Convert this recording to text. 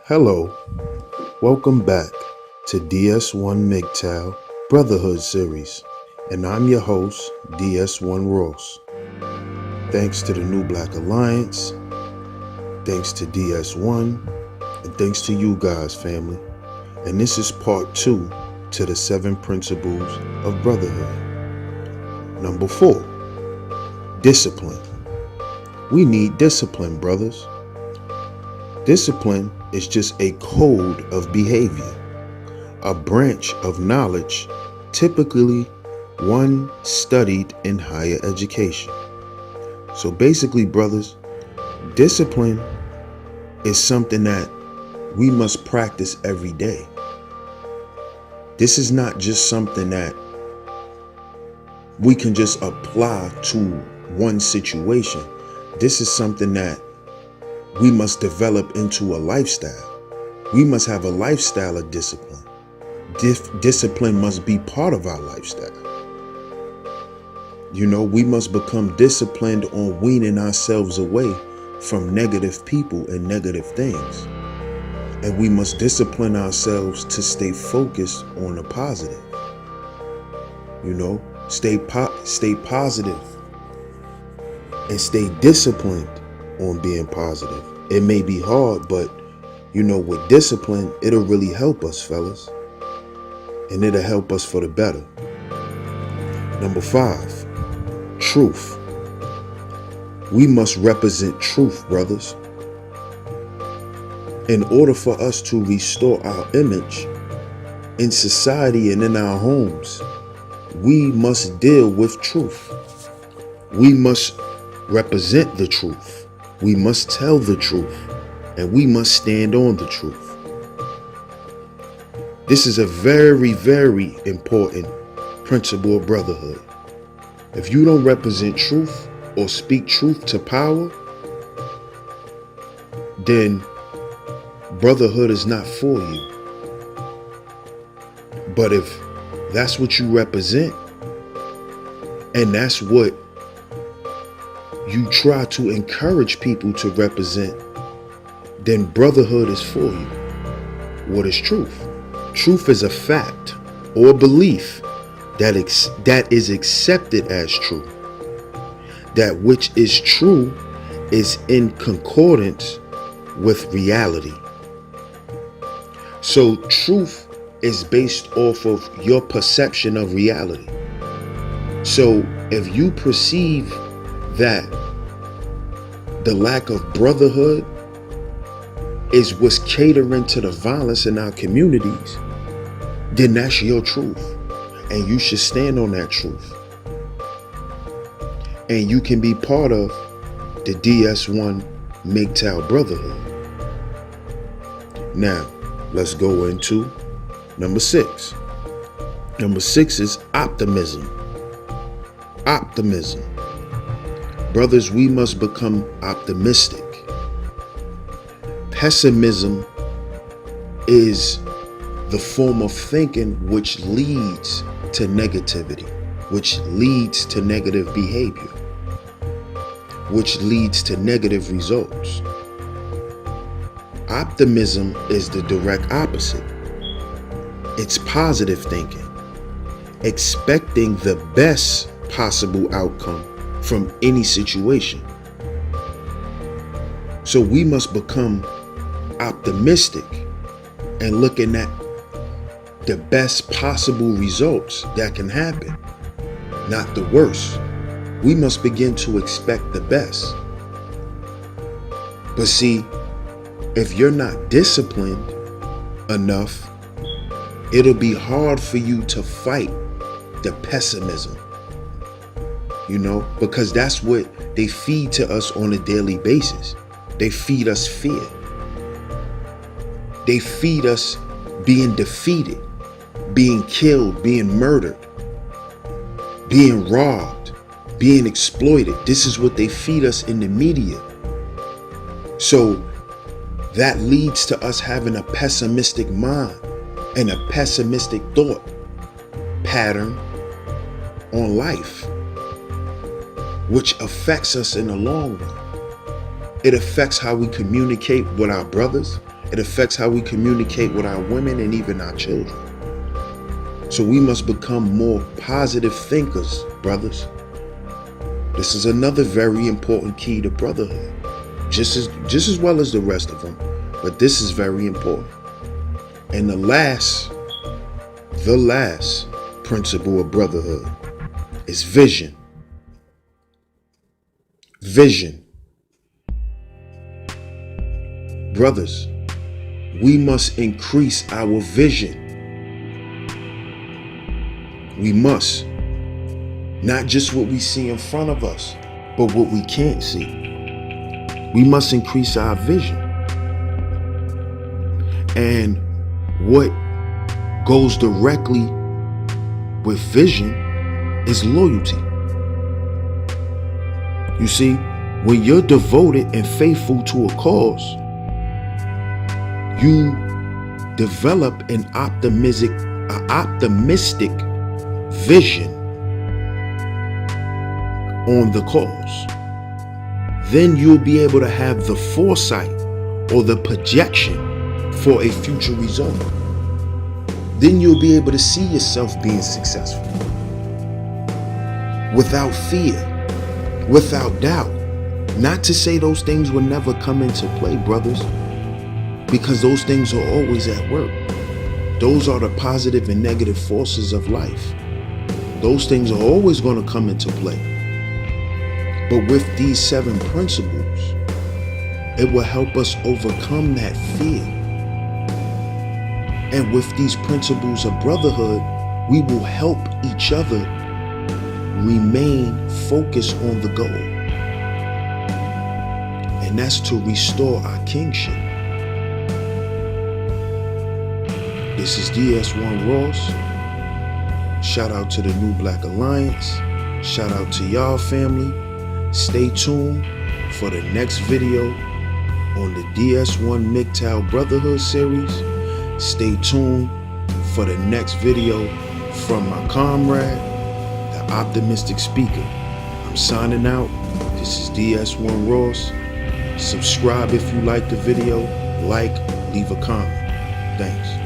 Hello, welcome back to DS1 MGTOW Brotherhood series, and I'm your host, DS1 Ross. Thanks to the New Black Alliance, thanks to DS1, and thanks to you guys, family. And this is part 2 to the 7 principles of brotherhood. Number 4, discipline. We need discipline, brothers. Discipline is just a code of behavior, a branch of knowledge, typically one studied in higher education. So basically, brothers, discipline is something that we must practice every day. This is not just something that we can just apply to one situation. This is something that we must develop into a lifestyle. We must have a lifestyle of discipline. Discipline must be part of our lifestyle. We must become disciplined on weaning ourselves away from negative people and negative things. And we must discipline ourselves to stay focused on the positive. Stay positive and stay disciplined on being positive. It may be hard, but with discipline, it'll really help us, fellas. And it'll help us for the better. Number 5, truth. We must represent truth, brothers. In order for us to restore our image in society and in our homes, we must deal with truth. We must represent the truth. We must tell the truth, and we must stand on the truth. This is a very, very important principle of brotherhood. If you don't represent truth or speak truth to power, then brotherhood is not for you. But if that's what you represent, and that's what you try to encourage people to represent, then brotherhood is for you. What is truth? Truth is a fact or belief that is accepted as true. That which is true is in concordance with reality. So truth is based off of your perception of reality. So if you perceive that the lack of brotherhood is what's catering to the violence in our communities, then that's your truth. And you should stand on that truth. And you can be part of the DS1 MGTOW Brotherhood. Now, let's go into number 6. Number 6 is optimism. Optimism. Brothers, we must become optimistic. Pessimism is the form of thinking which leads to negativity, which leads to negative behavior, which leads to negative results. Optimism is the direct opposite. It's positive thinking, expecting the best possible outcome from any situation. So we must become optimistic and looking at the best possible results that can happen, not the worst. We must begin to expect the best. But see, if you're not disciplined enough, it'll be hard for you to fight the pessimism. Because that's what they feed to us on a daily basis. They feed us fear. They feed us being defeated, being killed, being murdered, being robbed, being exploited. This is what they feed us in the media. So that leads to us having a pessimistic mind and a pessimistic thought pattern on life, which affects us in the long run. It affects how we communicate with our brothers. It affects how we communicate with our women and even our children. So we must become more positive thinkers, brothers. This is another very important key to brotherhood, just as well as the rest of them, but this is very important. And the last principle of brotherhood is vision. Vision. Brothers, we must increase our vision. We must. Not just what we see in front of us, but what we can't see. We must increase our vision. And what goes directly with vision is loyalty. You see, when you're devoted and faithful to a cause, you develop an optimistic vision on the cause. Then you'll be able to have the foresight or the projection for a future result. Then you'll be able to see yourself being successful without fear, without doubt. Not to say those things will never come into play, brothers, because those things are always at work. Those are the positive and negative forces of life. Those things are always going to come into play. But with these 7 principles, it will help us overcome that fear. And with these principles of brotherhood, we will help each other remain focused on the goal. And that's to restore our kingship. This is DS1 Ross. Shout out to the New Black Alliance. Shout out to y'all family. Stay tuned for the next video on the DS1 MGTOW Brotherhood series. Stay tuned for the next video from my comrade, the optimistic speaker. I'm signing out. This is DS1 Ross. Subscribe if you like the video. Like, leave a comment. Thanks.